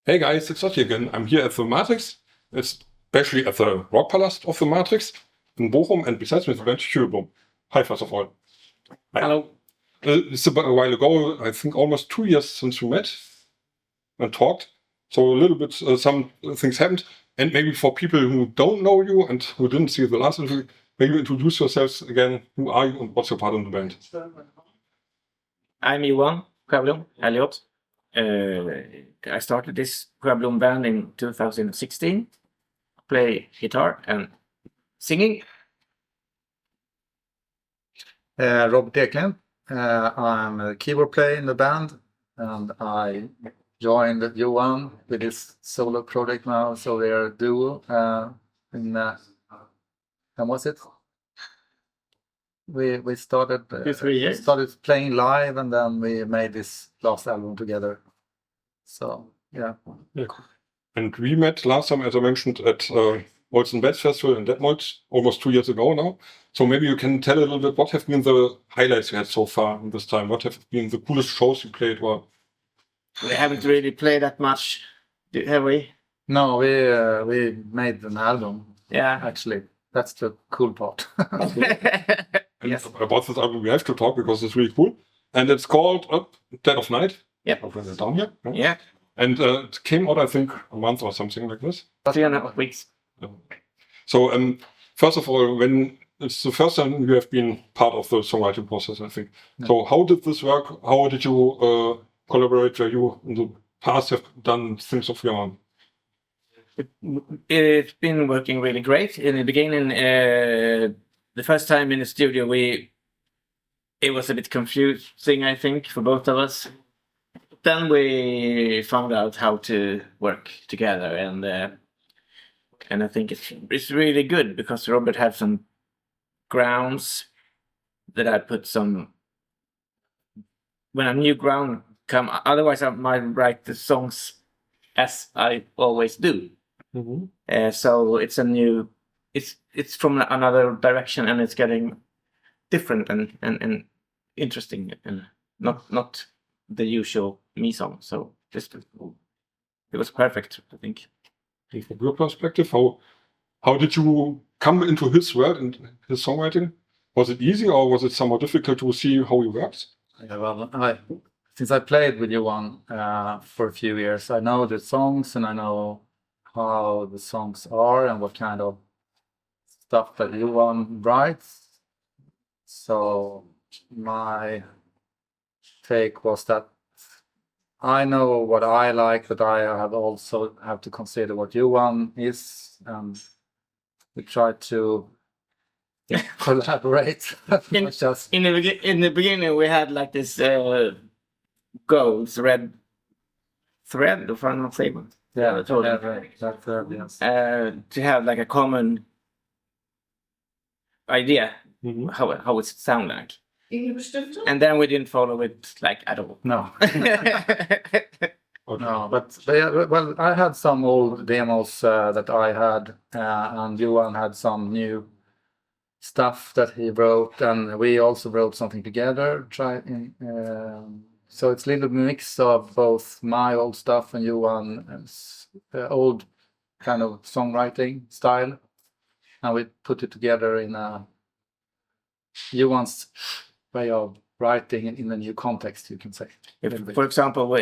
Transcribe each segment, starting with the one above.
Hey guys, it's Otti again. I'm here at the Matrix, especially at the Rockpalast of the Matrix in Bochum, and besides me, friend Sjöblom. Hi, first of all. Hi. Hello. It's about a while ago, I think almost 2 years since we met and talked. So a little bit, some things happened. And maybe for people who don't know you and who didn't see the last interview, maybe introduce yourselves again. Who are you and what's your part in the band? I'm Johan, Sjöblom, Eliot. I started this Sjöblom band in 2016. Play guitar and singing. Robert Eklind. I'm a keyboard player in the band, and I joined Johan with his solo project now, so we are a duo. And what's it? We started 3 years. started playing live, and then we made this last album together. So yeah. Yeah, cool. And we met last time, as I mentioned, at Olsen Beds Festival in Detmold, almost 2 years ago now. So maybe you can tell a little bit what have been the highlights you had so far in this time. What have been the coolest shows you played? Or We haven't really played that much, have we? No, we made an album. Yeah. Actually, that's the cool part. and Yes. about this album, we have to talk because it's really cool. And it's called Dead of Night. Yep. I'll bring it down here. Yeah. And it came out, I think, a month or something like this. 3.5 weeks. So, first of all, when it's the first time you have been part of the songwriting process, I think. Yeah. So, how did this work? How did you collaborate? Where you in the past have done things of your own? It's been working really great. In the beginning, the first time in the studio, it was a bit confusing, I think, for both of us. Then we found out how to work together, and I think it's really good because Robert had some grounds that I put some. When a new ground come, otherwise I might write the songs as I always do. Mm-hmm. So it's a new, it's from another direction, and it's getting different and interesting, and not the usual me song. So it was perfect, I think. And from your perspective, how did you come into his world and his songwriting? Was it easy or was it somewhat difficult to see how he works? Yeah, well, since I played with Johan for a few years, I know the songs and I know how the songs are and what kind of stuff that Johan writes. So my take was that I know what I like, but I have to consider what Johan is, and we try to collaborate as much as. In the beginning, we had like this goals, red thread, if I'm not saying. Yeah, totally. That's yes. To have like a common idea how it sound like. And then we didn't follow it like at all. No. Okay. No, but well, I had some old demos that I had, and Johan had some new stuff that he wrote, and we also wrote something together. So it's a little mix of both my old stuff and Johan's old kind of songwriting style, and we put it together in Johan's way of writing in a new context, you can say. For example,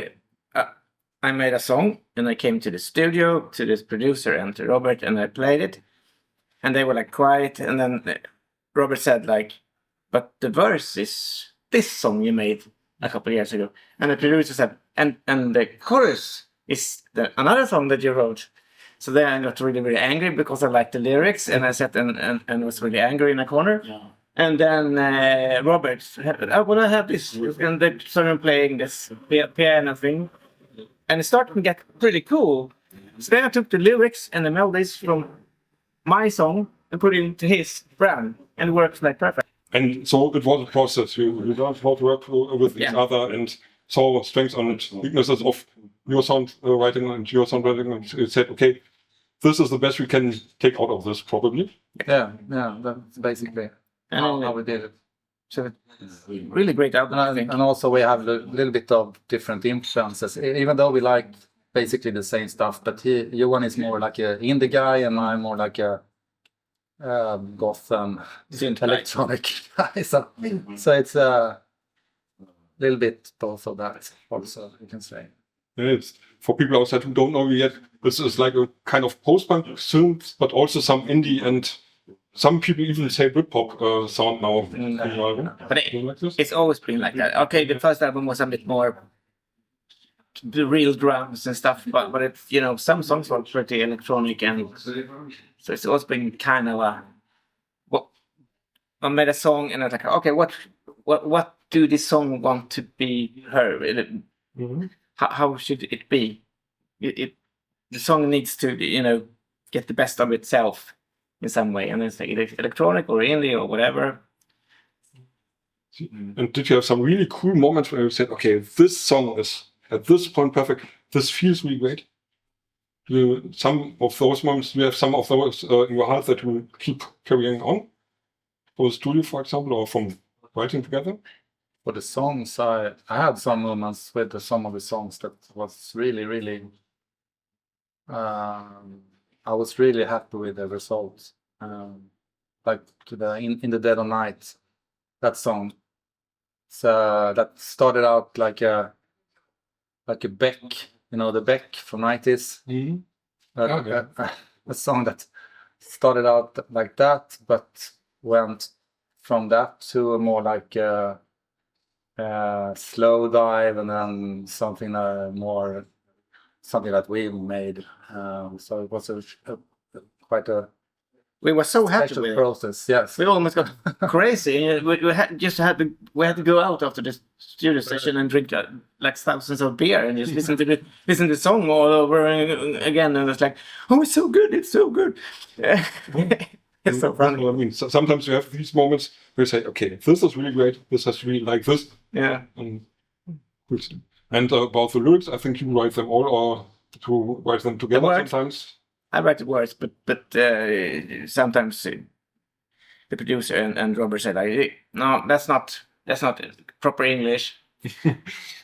I made a song and I came to the studio to this producer and to Robert, and I played it, and they were like quiet, and then Robert said like, but the verse is this song you made a couple of years ago, and the producer said, and the chorus is another song that you wrote. So then I got really angry because I liked the lyrics, and I sat and was really angry in a corner. Yeah. And then Robert said, I want to have this, and they started playing this piano thing, and it started to get pretty cool. So then I took the lyrics and the melodies from my song and put it into his brand, and it works like perfect. And so it was a process. You learned how to work with each other and saw strengths and weaknesses of your songwriting and your songwriting, and you said, okay, this is the best we can take out of this, probably. Yeah, that's basically how we did it. So really great album, I think. And also we have a little bit of different influences, even though we like basically the same stuff, but Johan is more like a indie guy, and I'm more like a goth electronic guy. So it's a little bit both of that, also, you can say. It's for people outside who don't know yet, this is like a kind of post-punk synth, but also some indie and some people even say Britpop sound now. But it's always been like that. Okay, the first album was a bit more the real drums and stuff, but it's, you know, some songs were pretty electronic, and so it's always been kind of I made a song and I was like, okay, what do this song want to be heard? How should it be? The song needs to, you know, get the best of itself in some way, and it's like electronic or indie or whatever. And did you have some really cool moments where you said, okay, this song is at this point perfect, this feels really great? Some of those moments, do you have some of those in your heart that you keep carrying on? For the studio, for example, or from writing together? For the songs, I had some moments with some of the songs that was really I was really happy with the results. Like in the Dead of Night, that song. So that started out like a Beck, you know, the Beck from 90s. A song that started out like that, but went from that to a more like slow dive, and then something that we made. So it was quite a we were so happy special with process. Yes, we almost got crazy. We had to go out after the studio session and drink like thousands of beer and just listen to the song all over again, and it's like, oh, it's so good, it's so good. It's so funny. I mean, sometimes you have these moments where you say, okay, this is really great, this is really like this. Yeah. And about the lyrics, I think you write them all, or to write them together sometimes. I write the words, but sometimes the producer and Robert said, like, no, that's not proper English.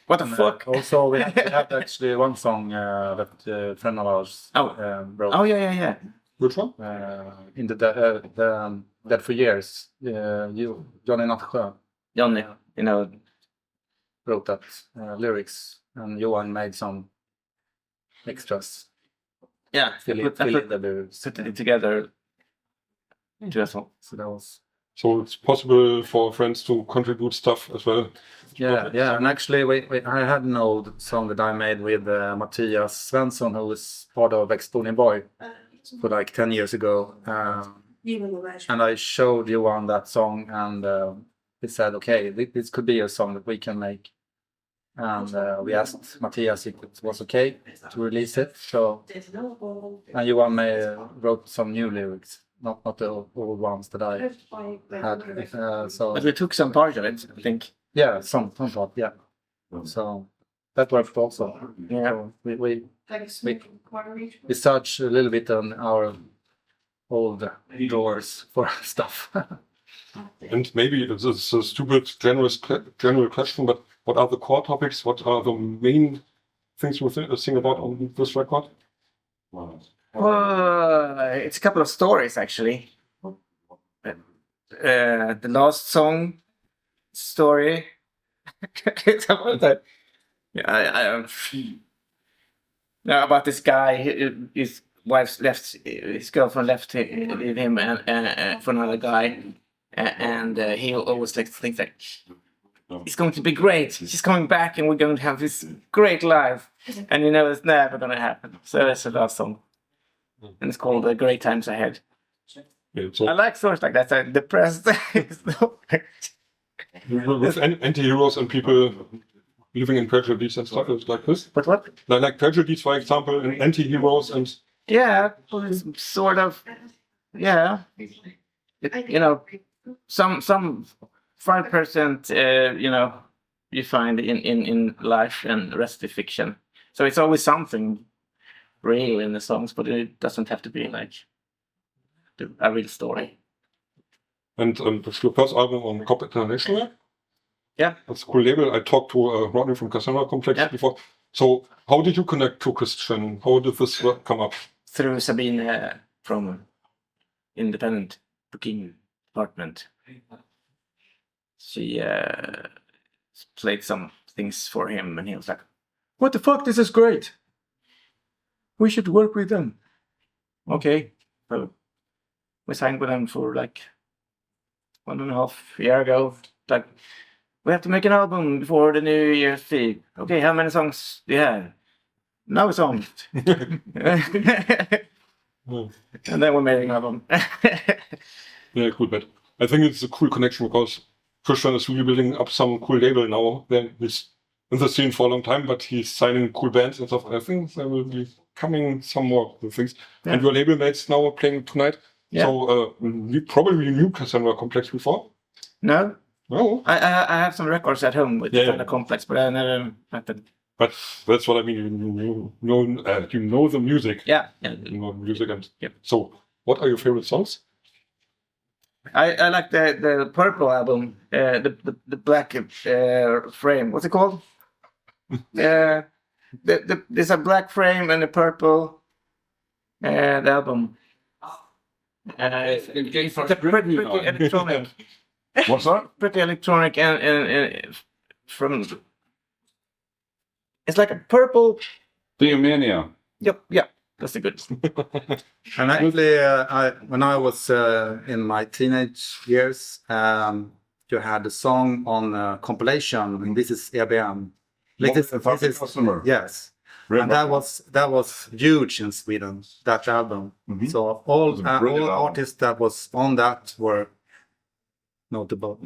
What the fuck? Also, we have actually one song that a friend of ours wrote. Oh yeah. Which one? In the Dead for Years. Johnny Nightshade. Johnny, you know, wrote that lyrics, and Johan made some extras. Yeah, Fill in the lyrics. Put it together to a song. So that was. So it's possible for friends to contribute stuff as well. Yeah, and actually, I had an old song that I made with Mattias Svensson, who was part of Exploding Boy for like 10 years ago. And I showed Johan that song, and he said, okay, this could be a song that we can make. And we asked Mattias if it was okay to release it. So, and Johan wrote some new lyrics, not the old ones that I had. So, but we took some part of it, I think. Yeah, some part, yeah. So that worked also. Yeah, so we searched a little bit on our old drawers for stuff. And maybe it's a stupid general question, but what are the core topics? What are the main things you think about on this record? It's a couple of stories, actually. The last song story. It's about that. Yeah, about this guy. His wife's left. His girlfriend left him and for another guy, and he always likes to think that it's going to be great. She's coming back, and we're going to have this great life. And you know it's never going to happen. So that's the last song, and it's called "Great Times Ahead." Yeah, so I like stories like that. So depressed. with anti-heroes and people living in prejudice and stuff like this. But what? Like prejudice, for example, and anti-heroes and. Yeah, sort of. Yeah, you know, some 5%. You know, you find in life, and the rest is fiction. So it's always something real in the songs, but it doesn't have to be like a real story. And it's your first album on Cop International. Yeah. That's a cool label. I talked to Rodney from CASSANDRA COMPLEX before. So how did you connect to Christian? How did this come up? Through Sabine from Independent Booking Department. She played some things for him, and he was like, "What the fuck? This is great. We should work with them." Okay, so we signed with them for like 1.5 years ago. Like, we have to make an album before the New Year's Eve. Okay, how many songs do you have? No songs. And then we made an album. Yeah, cool. But I think it's a cool connection because Christian is really building up some cool label now. Then he's in the scene for a long time, but he's signing cool bands and stuff. I think there will be coming some more things. Yeah. And your label mates now are playing tonight. Yeah. So you probably knew Cassandra Complex before? No. No. I have some records at home with Cassandra Complex, but I never met them. But that's what I mean. You know the music. Yeah. You know music, and so what are your favorite songs? I like the purple album, the black frame. What's it called? There's a black frame and a purple. The album. It's a pretty electronic. What's that? Pretty electronic and from. It's like a purple. Theomania. Yep, that's a good. And actually, when I was in my teenage years, you had a song on compilation, and this is EBM. This is customer. Yes, and that was huge in Sweden. That album. Mm-hmm. So all artists that was on that were notable.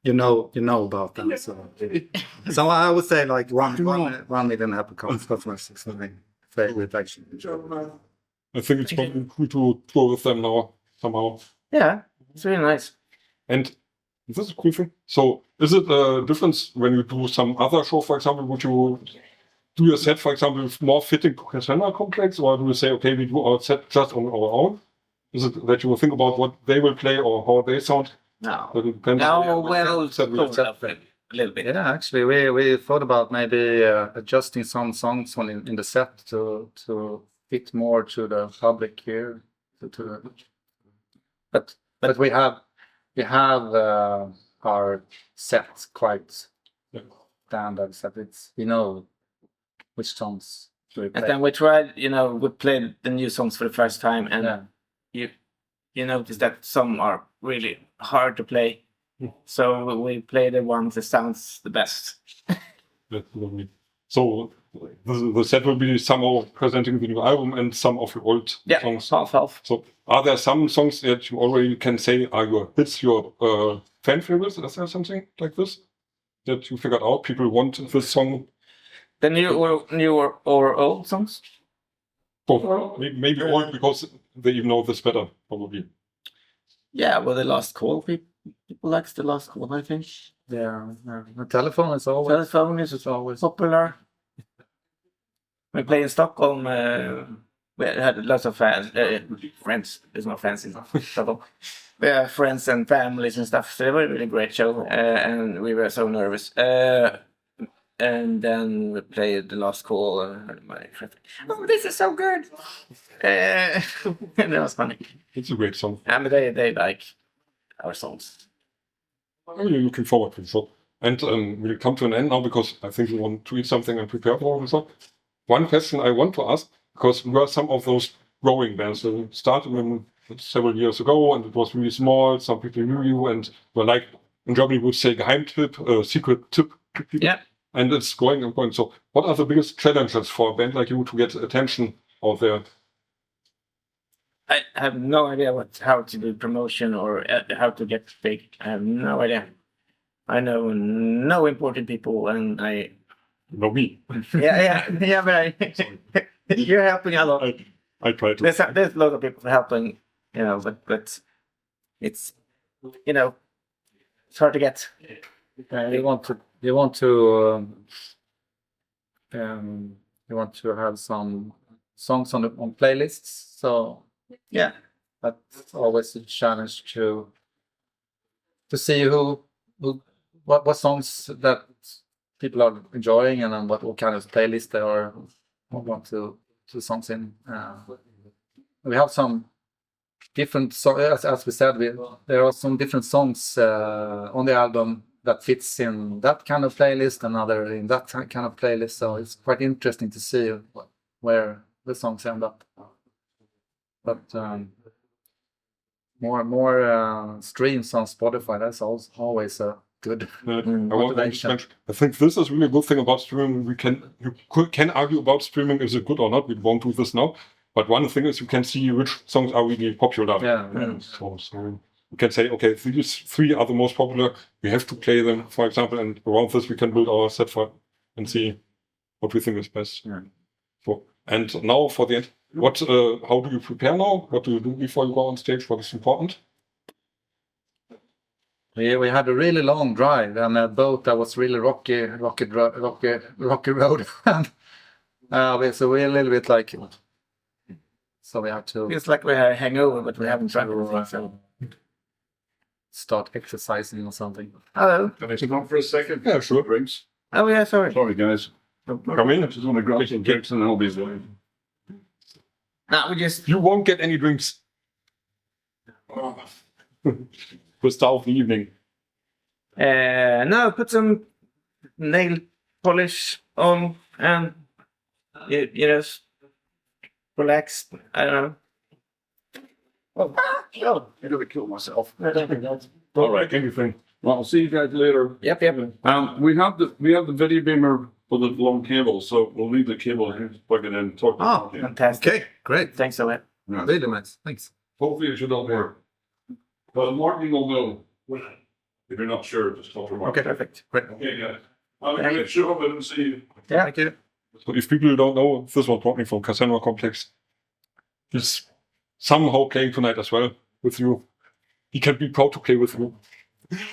You know about them. So I would say like 1 million happy customers is my favorite actually. I think it's probably cool to tour with them now somehow. Yeah, it's really nice. And this is a cool thing. So is it a difference when you do some other show, for example? Would you do your set, for example, more fitting to Cassandra Complex, or do you say, okay, we do our set just on our own? Is it that you will think about what they will play or how they sound? No. Well, a little bit. Yeah, actually, we thought about maybe adjusting some songs in the set to fit more to the public here. But we have our set quite standard. So we know which songs we play. And then we tried, we played the new songs for the first time, and you notice that some are really hard to play. So we play the ones that sounds the best. So the set will be somehow presenting the new album and some of your old songs. Half. So are there some songs that you already can say are your hits, your fan favorites? Is there something like this that you figured out? People want this song. The new or old songs? Both. Maybe old because they even know this better, probably. Yeah, well, the last call. People likes the last call, I think. Yeah. The telephone is always popular. We play in Stockholm. We had lots of fans, friends. There's no fans in Stockholm. We have friends and families and stuff. So it was a really great show, and we were so nervous. And then we played the last call, and my friend, "Oh, this is so good!" And that was funny. It's a great song. And they like our songs. I'm really looking forward to the show. And we'll come to an end now because I think we want to eat something and prepare for it. One question I want to ask, because we are some of those growing bands that started them several years ago, and it was really small. Some people knew you, and were like in Germany we would say Geheimtipp, secret tip. Yeah. And it's going and going. So, what are the biggest challenges for a band like you to get attention out there? I have no idea how to do promotion or how to get big. I have no idea. I know no important people, and I know me. yeah, but you're helping a lot. I try to. There's a lot of people helping, but it's it's hard to get. You want to have some songs on playlists, so yeah, that's always a challenge to see what songs that people are enjoying and what kind of playlist they are want to songs in. We have some different songs, as we said. There are some different songs on the album that fits in that kind of playlist, and other in that kind of playlist. So it's quite interesting to see where the songs end up. But more streams on Spotify. That's always a good motivation. I think this is really a good thing about streaming. You can argue about streaming, is it good or not. We won't do this now. But one thing is you can see which songs are really popular. Yeah. So you can say, okay, these 3 are the most popular. We have to play them, for example, and around this we can build our set for and see what we think is best. Yeah. So, and now for the end, how do you prepare now? What do you do before you go on stage? What is important? We had a really long drive and a boat that was really rocky road. So we're a little bit like, so we have to. Feels like we have a hangover, but we haven't tried anything. So. Start exercising or something. Hello. Can I come for a second? Yeah, sure. Drinks. Oh yeah, sorry. Sorry, guys. Come in. I just want to grab some drinks and then I'll be there. No, we just. You won't get any drinks. For start of the evening. No, put some nail polish on and you know, relax. I don't know. Oh, I'm going to kill myself. All right, anything. Well, I'll see you guys later. Yep. We have the video beamer with a long cable, so we'll leave the cable here, plug it in, talk about it. Fantastic. Okay, great. Thanks a lot. Yeah. Really nice. Thanks. Hopefully it should all work. But Martin will know. If you're not sure, just talk to Martin. Okay, Perfect. great. Okay, guys. Have a good show and see you. Yeah. Thank you. So if people don't know, this was Rodney from Cassandra Complex. He's somehow playing tonight as well with you. He can be proud to play with you.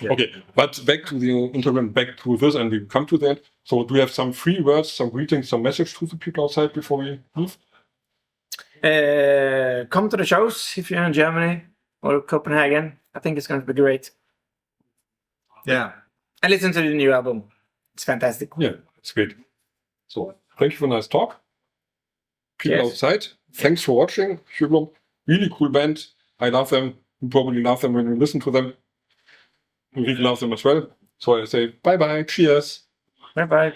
Yeah. Okay, but back to the interview, back to this, and we come to that. So do you have some free words, some greetings, some message to the people outside before we leave? Come to the shows if you're in Germany or Copenhagen. I think it's going to be great. Yeah. And listen to the new album. It's fantastic. Yeah, it's great. So thank you for a nice talk. People Yes. outside, thanks for watching. Sjöblom, really cool band. I love them. You probably love them when you listen to them. You really love them as well. So I say bye-bye, cheers. Bye bye.